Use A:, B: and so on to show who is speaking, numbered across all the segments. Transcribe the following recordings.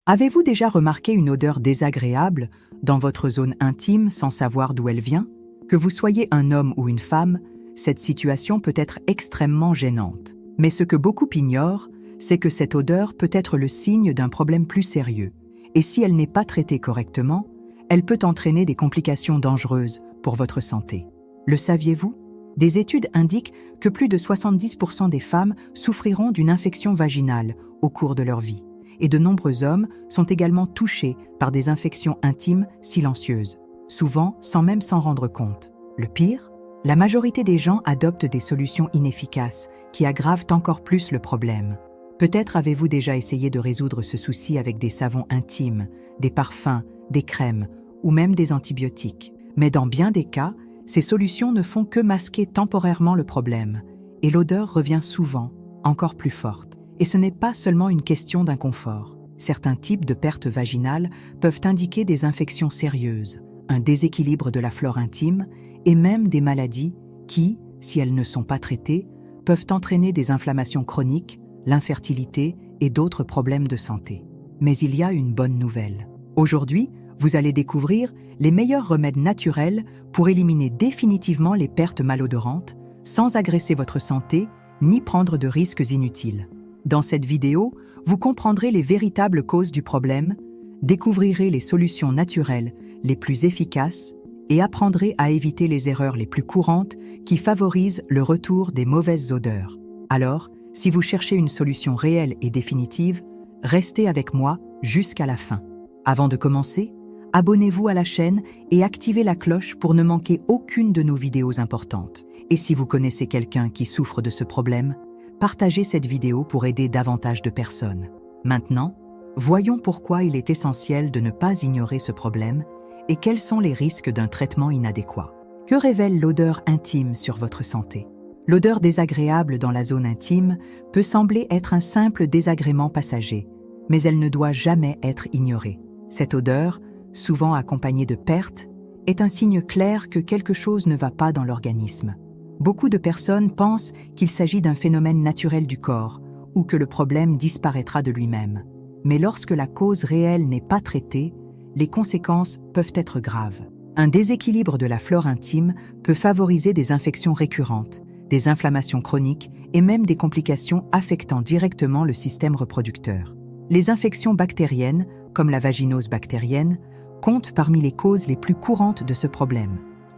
A: Avez-vous déjà remarqué une odeur désagréable dans votre zone intime sans savoir d'où elle vient? Que vous soyez un homme ou une femme, cette situation peut être extrêmement gênante. Mais ce que beaucoup ignorent, c'est que cette odeur peut être le signe d'un problème plus sérieux. Et si elle n'est pas traitée correctement, elle peut entraîner des complications dangereuses pour votre santé. Le saviez-vous? Des études indiquent que plus de 70% des femmes souffriront d'une infection vaginale au cours de leur vie. Et de nombreux hommes sont également touchés par des infections intimes silencieuses, souvent sans même s'en rendre compte. Le pire, la majorité des gens adoptent des solutions inefficaces qui aggravent encore plus le problème. Peut-être avez-vous déjà essayé de résoudre ce souci avec des savons intimes, des parfums, des crèmes ou même des antibiotiques. Mais dans bien des cas, ces solutions ne font que masquer temporairement le problème et l'odeur revient souvent encore plus forte. Et ce n'est pas seulement une question d'inconfort. Certains types de pertes vaginales peuvent indiquer des infections sérieuses, un déséquilibre de la flore intime et même des maladies qui, si elles ne sont pas traitées, peuvent entraîner des inflammations chroniques, l'infertilité et d'autres problèmes de santé. Mais il y a une bonne nouvelle. Aujourd'hui, vous allez découvrir les meilleurs remèdes naturels pour éliminer définitivement les pertes malodorantes sans agresser votre santé ni prendre de risques inutiles. Dans cette vidéo, vous comprendrez les véritables causes du problème, découvrirez les solutions naturelles les plus efficaces et apprendrez à éviter les erreurs les plus courantes qui favorisent le retour des mauvaises odeurs. Alors, si vous cherchez une solution réelle et définitive, restez avec moi jusqu'à la fin. Avant de commencer, abonnez-vous à la chaîne et activez la cloche pour ne manquer aucune de nos vidéos importantes. Et si vous connaissez quelqu'un qui souffre de ce problème, partagez cette vidéo pour aider davantage de personnes. Maintenant, voyons pourquoi il est essentiel de ne pas ignorer ce problème et quels sont les risques d'un traitement inadéquat. Que révèle l'odeur intime sur votre santé? L'odeur désagréable dans la zone intime peut sembler être un simple désagrément passager, mais elle ne doit jamais être ignorée. Cette odeur, souvent accompagnée de pertes, est un signe clair que quelque chose ne va pas dans l'organisme. Beaucoup de personnes pensent qu'il s'agit d'un phénomène naturel du corps ou que le problème disparaîtra de lui-même. Mais lorsque la cause réelle n'est pas traitée, les conséquences peuvent être graves. Un déséquilibre de la flore intime peut favoriser des infections récurrentes, des inflammations chroniques et même des complications affectant directement le système reproducteur. Les infections bactériennes, comme la vaginose bactérienne, comptent parmi les causes les plus courantes de ce problème.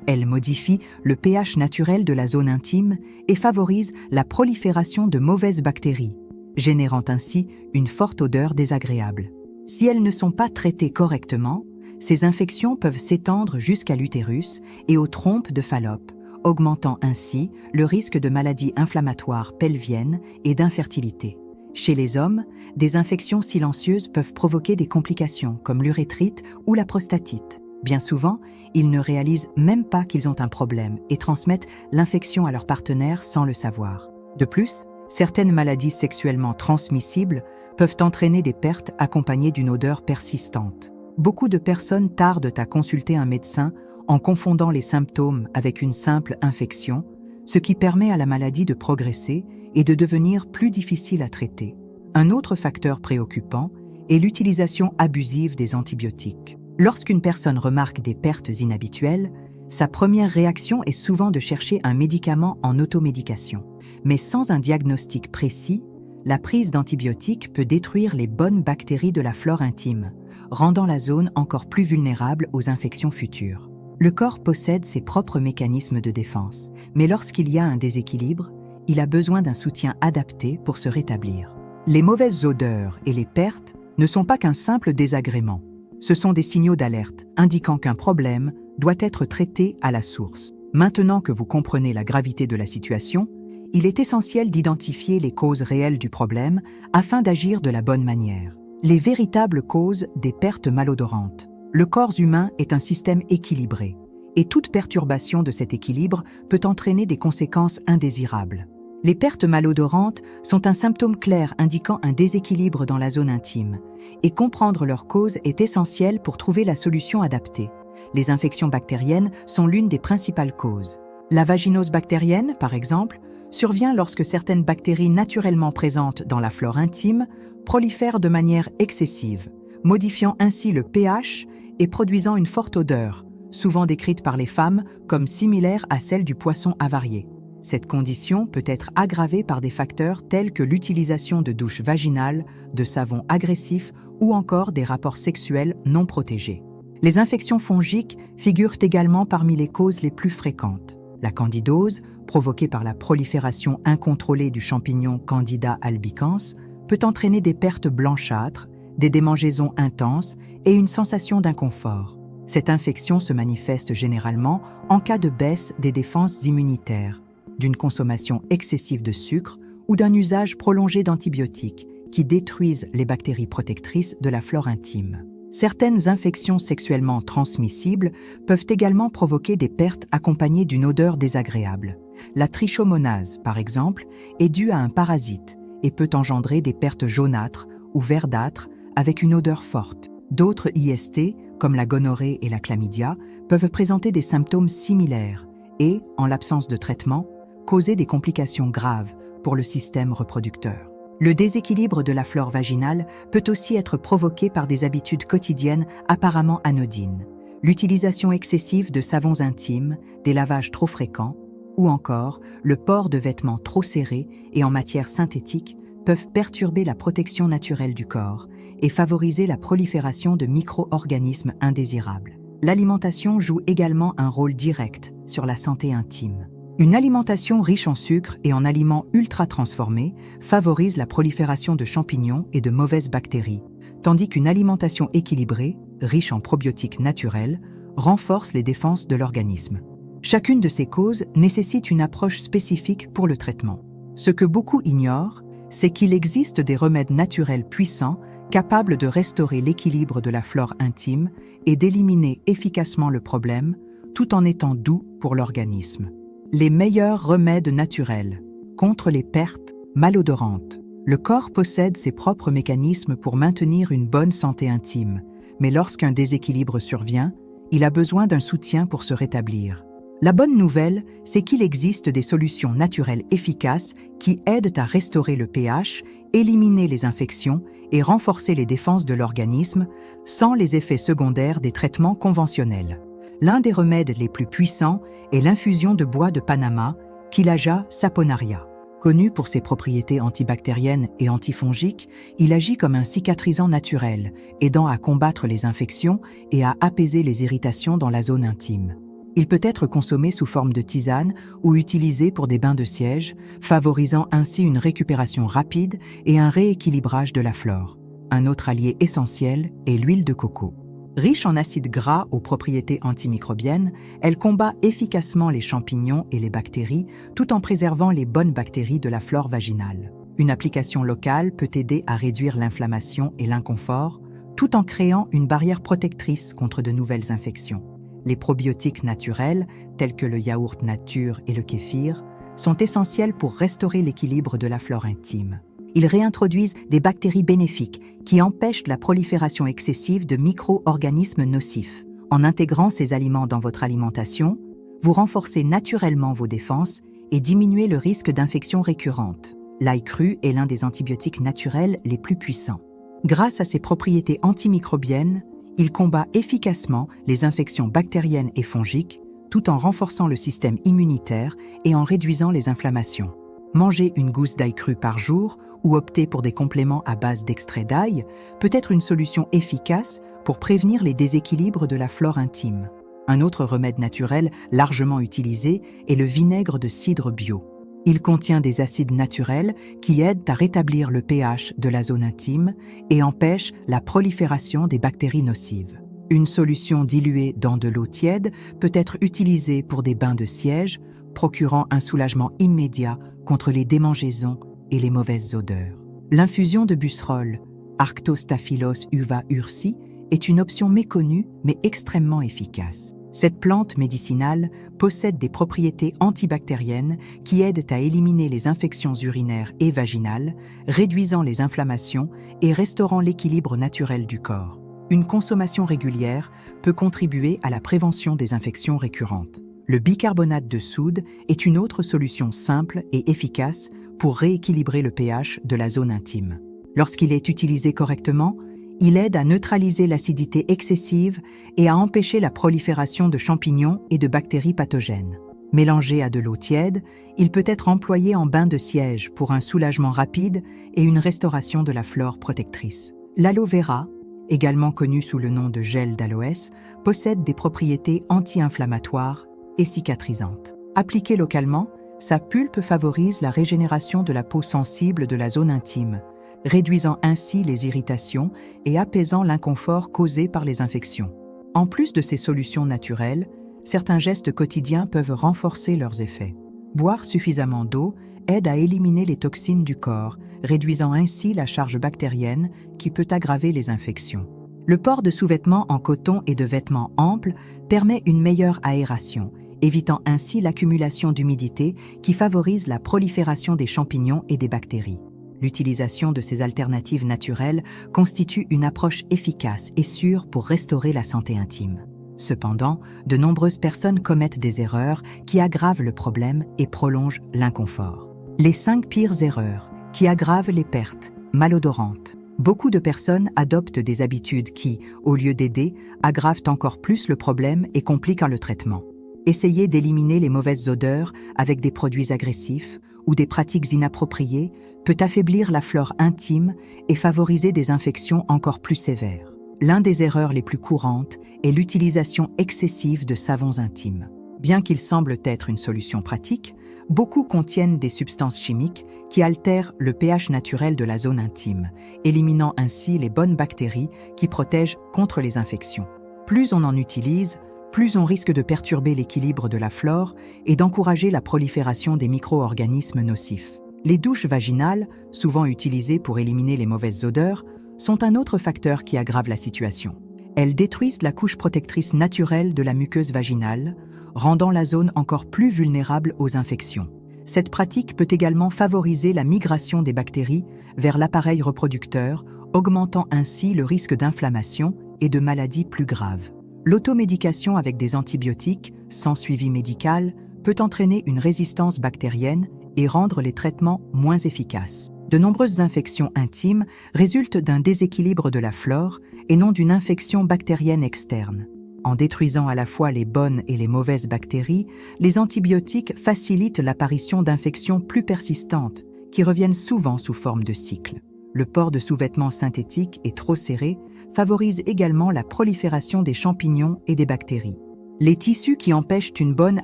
A: Elles modifient le pH naturel de la zone intime et favorisent la prolifération de mauvaises bactéries, générant ainsi une forte odeur désagréable. Si elles ne sont pas traitées correctement, ces infections peuvent s'étendre jusqu'à l'utérus et aux trompes de Fallope, augmentant ainsi le risque de maladies inflammatoires pelviennes et d'infertilité. Chez les hommes, des infections silencieuses peuvent provoquer des complications comme l'urétrite ou la prostatite. Bien souvent, ils ne réalisent même pas qu'ils ont un problème et transmettent l'infection à leur partenaire sans le savoir. De plus, certaines maladies sexuellement transmissibles peuvent entraîner des pertes accompagnées d'une odeur persistante. Beaucoup de personnes tardent à consulter un médecin en confondant les symptômes avec une simple infection, ce qui permet à la maladie de progresser et de devenir plus difficile à traiter. Un autre facteur préoccupant est l'utilisation abusive des antibiotiques. Lorsqu'une personne remarque des pertes inhabituelles, sa première réaction est souvent de chercher un médicament en automédication. Mais sans un diagnostic précis, la prise d'antibiotiques peut détruire les bonnes bactéries de la flore intime, rendant la zone encore plus vulnérable aux infections futures. Le corps possède ses propres mécanismes de défense, mais lorsqu'il y a un déséquilibre, il a besoin d'un soutien adapté pour se rétablir. Les mauvaises odeurs et les pertes ne sont pas qu'un simple désagrément. Ce sont des signaux d'alerte indiquant qu'un problème doit être traité à la source. Maintenant que vous comprenez la gravité de la situation, il est essentiel d'identifier les causes réelles du problème afin d'agir de la bonne manière. Les véritables causes des pertes malodorantes. Le corps humain est un système équilibré, et toute perturbation de cet équilibre peut entraîner des conséquences indésirables. Les pertes malodorantes sont un symptôme clair indiquant un déséquilibre dans la zone intime, et comprendre leur cause est essentiel pour trouver la solution adaptée. Les infections bactériennes sont l'une des principales causes. La vaginose bactérienne, par exemple, survient lorsque certaines bactéries naturellement présentes dans la flore intime prolifèrent de manière excessive, modifiant ainsi le pH et produisant une forte odeur, souvent décrite par les femmes comme similaire à celle du poisson avarié. Cette condition peut être aggravée par des facteurs tels que l'utilisation de douches vaginales, de savons agressifs ou encore des rapports sexuels non protégés. Les infections fongiques figurent également parmi les causes les plus fréquentes. La candidose, provoquée par la prolifération incontrôlée du champignon Candida albicans, peut entraîner des pertes blanchâtres, des démangeaisons intenses et une sensation d'inconfort. Cette infection se manifeste généralement en cas de baisse des défenses immunitaires, d'une consommation excessive de sucre ou d'un usage prolongé d'antibiotiques qui détruisent les bactéries protectrices de la flore intime. Certaines infections sexuellement transmissibles peuvent également provoquer des pertes accompagnées d'une odeur désagréable. La trichomonase, par exemple, est due à un parasite et peut engendrer des pertes jaunâtres ou verdâtres avec une odeur forte. D'autres IST, comme la gonorrhée et la chlamydia, peuvent présenter des symptômes similaires et, en l'absence de traitement, causer des complications graves pour le système reproducteur. Le déséquilibre de la flore vaginale peut aussi être provoqué par des habitudes quotidiennes apparemment anodines. L'utilisation excessive de savons intimes, des lavages trop fréquents, ou encore le port de vêtements trop serrés et en matière synthétique peuvent perturber la protection naturelle du corps et favoriser la prolifération de micro-organismes indésirables. L'alimentation joue également un rôle direct sur la santé intime. Une alimentation riche en sucre et en aliments ultra-transformés favorise la prolifération de champignons et de mauvaises bactéries, tandis qu'une alimentation équilibrée, riche en probiotiques naturels, renforce les défenses de l'organisme. Chacune de ces causes nécessite une approche spécifique pour le traitement. Ce que beaucoup ignorent, c'est qu'il existe des remèdes naturels puissants capables de restaurer l'équilibre de la flore intime et d'éliminer efficacement le problème, tout en étant doux pour l'organisme. Les meilleurs remèdes naturels contre les pertes malodorantes. Le corps possède ses propres mécanismes pour maintenir une bonne santé intime, mais lorsqu'un déséquilibre survient, il a besoin d'un soutien pour se rétablir. La bonne nouvelle, c'est qu'il existe des solutions naturelles efficaces qui aident à restaurer le pH, éliminer les infections et renforcer les défenses de l'organisme sans les effets secondaires des traitements conventionnels. L'un des remèdes les plus puissants est l'infusion de bois de Panama, Quillaja saponaria. Connu pour ses propriétés antibactériennes et antifongiques, il agit comme un cicatrisant naturel, aidant à combattre les infections et à apaiser les irritations dans la zone intime. Il peut être consommé sous forme de tisane ou utilisé pour des bains de siège, favorisant ainsi une récupération rapide et un rééquilibrage de la flore. Un autre allié essentiel est l'huile de coco. Riche en acides gras aux propriétés antimicrobiennes, elle combat efficacement les champignons et les bactéries tout en préservant les bonnes bactéries de la flore vaginale. Une application locale peut aider à réduire l'inflammation et l'inconfort tout en créant une barrière protectrice contre de nouvelles infections. Les probiotiques naturels, tels que le yaourt nature et le kéfir, sont essentiels pour restaurer l'équilibre de la flore intime. Ils réintroduisent des bactéries bénéfiques qui empêchent la prolifération excessive de micro-organismes nocifs. En intégrant ces aliments dans votre alimentation, vous renforcez naturellement vos défenses et diminuez le risque d'infections récurrentes. L'ail cru est l'un des antibiotiques naturels les plus puissants. Grâce à ses propriétés antimicrobiennes, il combat efficacement les infections bactériennes et fongiques tout en renforçant le système immunitaire et en réduisant les inflammations. Manger une gousse d'ail cru par jour ou opter pour des compléments à base d'extrait d'ail peut être une solution efficace pour prévenir les déséquilibres de la flore intime. Un autre remède naturel largement utilisé est le vinaigre de cidre bio. Il contient des acides naturels qui aident à rétablir le pH de la zone intime et empêchent la prolifération des bactéries nocives. Une solution diluée dans de l'eau tiède peut être utilisée pour des bains de siège, procurant un soulagement immédiat contre les démangeaisons et les mauvaises odeurs. L'infusion de busserolles, Arctostaphylos uva ursi, est une option méconnue mais extrêmement efficace. Cette plante médicinale possède des propriétés antibactériennes qui aident à éliminer les infections urinaires et vaginales, réduisant les inflammations et restaurant l'équilibre naturel du corps. Une consommation régulière peut contribuer à la prévention des infections récurrentes. Le bicarbonate de soude est une autre solution simple et efficace pour rééquilibrer le pH de la zone intime. Lorsqu'il est utilisé correctement, Il aide à neutraliser l'acidité excessive et à empêcher la prolifération de champignons et de bactéries pathogènes. Mélangé à de l'eau tiède, il peut être employé en bain de siège pour un soulagement rapide et une restauration de la flore protectrice. L'aloe vera, également connu sous le nom de gel d'aloès, possède des propriétés anti-inflammatoires et cicatrisantes. Appliqué localement, sa pulpe favorise la régénération de la peau sensible de la zone intime, réduisant ainsi les irritations et apaisant l'inconfort causé par les infections. En plus de ces solutions naturelles, certains gestes quotidiens peuvent renforcer leurs effets. Boire suffisamment d'eau aide à éliminer les toxines du corps, réduisant ainsi la charge bactérienne qui peut aggraver les infections. Le port de sous-vêtements en coton et de vêtements amples permet une meilleure aération, évitant ainsi l'accumulation d'humidité qui favorise la prolifération des champignons et des bactéries. L'utilisation de ces alternatives naturelles constitue une approche efficace et sûre pour restaurer la santé intime. Cependant, de nombreuses personnes commettent des erreurs qui aggravent le problème et prolongent l'inconfort. Les 5 pires erreurs qui aggravent les pertes malodorantes. Beaucoup de personnes adoptent des habitudes qui, au lieu d'aider, aggravent encore plus le problème et compliquent le traitement. Essayer d'éliminer les mauvaises odeurs avec des produits agressifs ou des pratiques inappropriées peut affaiblir la flore intime et favoriser des infections encore plus sévères. L'une des erreurs les plus courantes est l'utilisation excessive de savons intimes. Bien qu'ils semblent être une solution pratique, beaucoup contiennent des substances chimiques qui altèrent le pH naturel de la zone intime, éliminant ainsi les bonnes bactéries qui protègent contre les infections. Plus on en utilise, plus on risque de perturber l'équilibre de la flore et d'encourager la prolifération des micro-organismes nocifs. Les douches vaginales, souvent utilisées pour éliminer les mauvaises odeurs, sont un autre facteur qui aggrave la situation. Elles détruisent la couche protectrice naturelle de la muqueuse vaginale, rendant la zone encore plus vulnérable aux infections. Cette pratique peut également favoriser la migration des bactéries vers l'appareil reproducteur, augmentant ainsi le risque d'inflammation et de maladies plus graves. L'automédication avec des antibiotiques, sans suivi médical, peut entraîner une résistance bactérienne et rendre les traitements moins efficaces. De nombreuses infections intimes résultent d'un déséquilibre de la flore et non d'une infection bactérienne externe. En détruisant à la fois les bonnes et les mauvaises bactéries, les antibiotiques facilitent l'apparition d'infections plus persistantes, qui reviennent souvent sous forme de cycles. Le port de sous-vêtements synthétiques et trop serrés favorise également la prolifération des champignons et des bactéries. Les tissus qui empêchent une bonne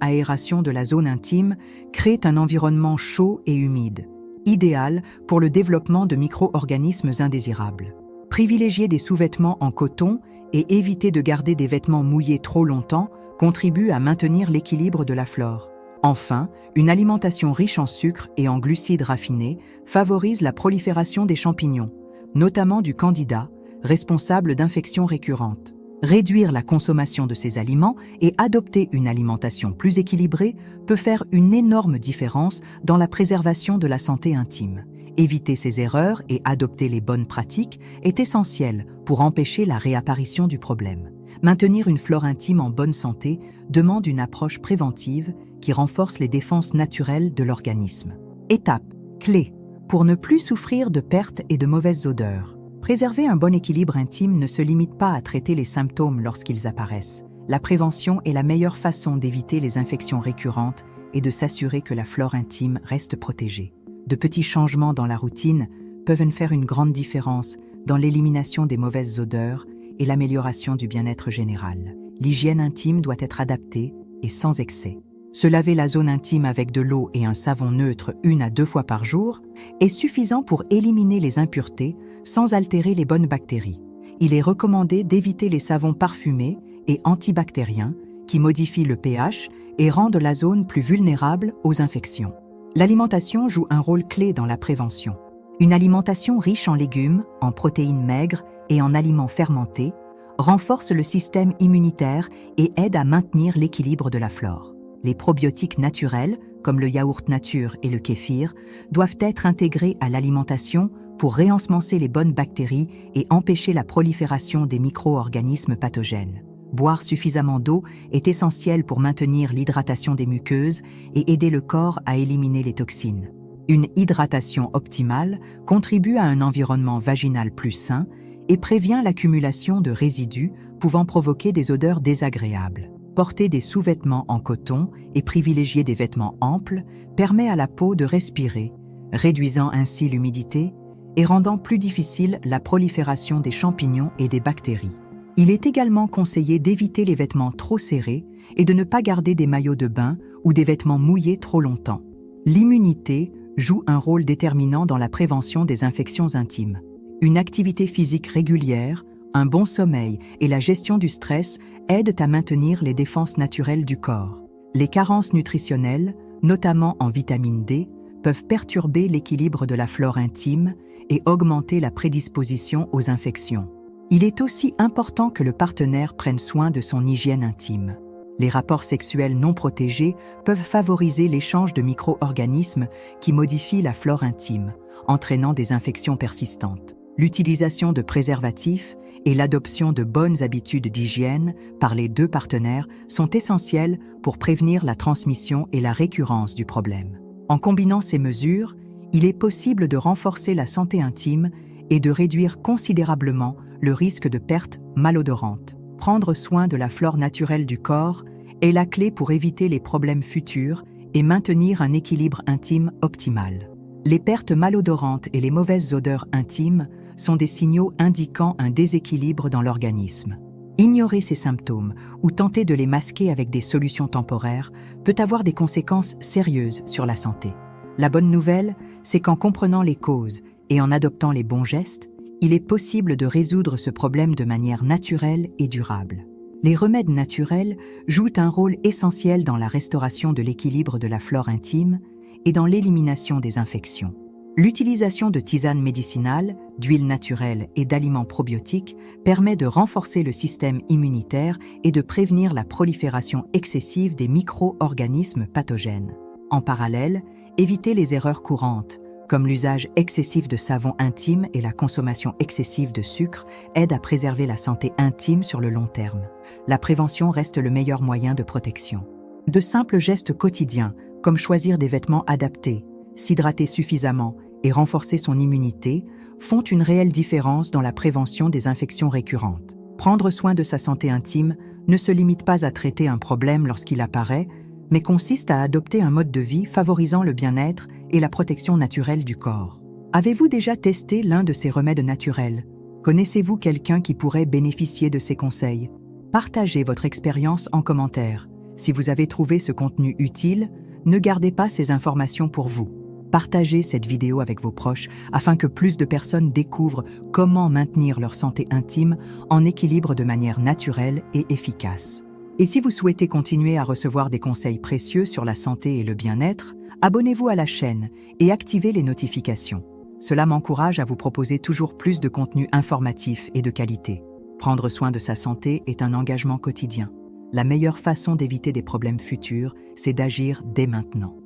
A: aération de la zone intime créent un environnement chaud et humide, idéal pour le développement de micro-organismes indésirables. Privilégier des sous-vêtements en coton et éviter de garder des vêtements mouillés trop longtemps contribue à maintenir l'équilibre de la flore. Enfin, une alimentation riche en sucre et en glucides raffinés favorise la prolifération des champignons, notamment du candida, responsable d'infections récurrentes. Réduire la consommation de ces aliments et adopter une alimentation plus équilibrée peut faire une énorme différence dans la préservation de la santé intime. Éviter ces erreurs et adopter les bonnes pratiques est essentiel pour empêcher la réapparition du problème. Maintenir une flore intime en bonne santé demande une approche préventive qui renforce les défenses naturelles de l'organisme. Étape clé pour ne plus souffrir de pertes et de mauvaises odeurs. Préserver un bon équilibre intime ne se limite pas à traiter les symptômes lorsqu'ils apparaissent. La prévention est la meilleure façon d'éviter les infections récurrentes et de s'assurer que la flore intime reste protégée. De petits changements dans la routine peuvent faire une grande différence dans l'élimination des mauvaises odeurs et l'amélioration du bien-être général. L'hygiène intime doit être adaptée et sans excès. Se laver la zone intime avec de l'eau et un savon neutre 1 à 2 fois par jour est suffisant pour éliminer les impuretés sans altérer les bonnes bactéries. Il est recommandé d'éviter les savons parfumés et antibactériens qui modifient le pH et rendent la zone plus vulnérable aux infections. L'alimentation joue un rôle clé dans la prévention. Une alimentation riche en légumes, en protéines maigres et en aliments fermentés renforce le système immunitaire et aide à maintenir l'équilibre de la flore. Les probiotiques naturels, comme le yaourt nature et le kéfir, doivent être intégrés à l'alimentation pour réensemencer les bonnes bactéries et empêcher la prolifération des micro-organismes pathogènes. Boire suffisamment d'eau est essentiel pour maintenir l'hydratation des muqueuses et aider le corps à éliminer les toxines. Une hydratation optimale contribue à un environnement vaginal plus sain et prévient l'accumulation de résidus pouvant provoquer des odeurs désagréables. Porter des sous-vêtements en coton et privilégier des vêtements amples permet à la peau de respirer, réduisant ainsi l'humidité et rendant plus difficile la prolifération des champignons et des bactéries. Il est également conseillé d'éviter les vêtements trop serrés et de ne pas garder des maillots de bain ou des vêtements mouillés trop longtemps. L'immunité joue un rôle déterminant dans la prévention des infections intimes. Une activité physique régulière, un bon sommeil et la gestion du stress aident à maintenir les défenses naturelles du corps. Les carences nutritionnelles, notamment en vitamine D, peuvent perturber l'équilibre de la flore intime et augmenter la prédisposition aux infections. Il est aussi important que le partenaire prenne soin de son hygiène intime. Les rapports sexuels non protégés peuvent favoriser l'échange de micro-organismes qui modifient la flore intime, entraînant des infections persistantes. L'utilisation de préservatifs et l'adoption de bonnes habitudes d'hygiène par les deux partenaires sont essentielles pour prévenir la transmission et la récurrence du problème. En combinant ces mesures, il est possible de renforcer la santé intime et de réduire considérablement le risque de perte malodorante. Prendre soin de la flore naturelle du corps est la clé pour éviter les problèmes futurs et maintenir un équilibre intime optimal. Les pertes malodorantes et les mauvaises odeurs intimes sont des signaux indiquant un déséquilibre dans l'organisme. Ignorer ces symptômes ou tenter de les masquer avec des solutions temporaires peut avoir des conséquences sérieuses sur la santé. La bonne nouvelle, c'est qu'en comprenant les causes et en adoptant les bons gestes, il est possible de résoudre ce problème de manière naturelle et durable. Les remèdes naturels jouent un rôle essentiel dans la restauration de l'équilibre de la flore intime et dans l'élimination des infections. L'utilisation de tisanes médicinales, d'huiles naturelles et d'aliments probiotiques permet de renforcer le système immunitaire et de prévenir la prolifération excessive des micro-organismes pathogènes. En parallèle, éviter les erreurs courantes, comme l'usage excessif de savon intime et la consommation excessive de sucre, aide à préserver la santé intime sur le long terme. La prévention reste le meilleur moyen de protection. De simples gestes quotidiens, comme choisir des vêtements adaptés, s'hydrater suffisamment et renforcer son immunité, font une réelle différence dans la prévention des infections récurrentes. Prendre soin de sa santé intime ne se limite pas à traiter un problème lorsqu'il apparaît, mais consiste à adopter un mode de vie favorisant le bien-être et la protection naturelle du corps. Avez-vous déjà testé l'un de ces remèdes naturels? Connaissez-vous quelqu'un qui pourrait bénéficier de ces conseils? Partagez votre expérience en commentaire. Si vous avez trouvé ce contenu utile, ne gardez pas ces informations pour vous. Partagez cette vidéo avec vos proches afin que plus de personnes découvrent comment maintenir leur santé intime en équilibre de manière naturelle et efficace. Et si vous souhaitez continuer à recevoir des conseils précieux sur la santé et le bien-être, abonnez-vous à la chaîne et activez les notifications. Cela m'encourage à vous proposer toujours plus de contenu informatif et de qualité. Prendre soin de sa santé est un engagement quotidien. La meilleure façon d'éviter des problèmes futurs, c'est d'agir dès maintenant.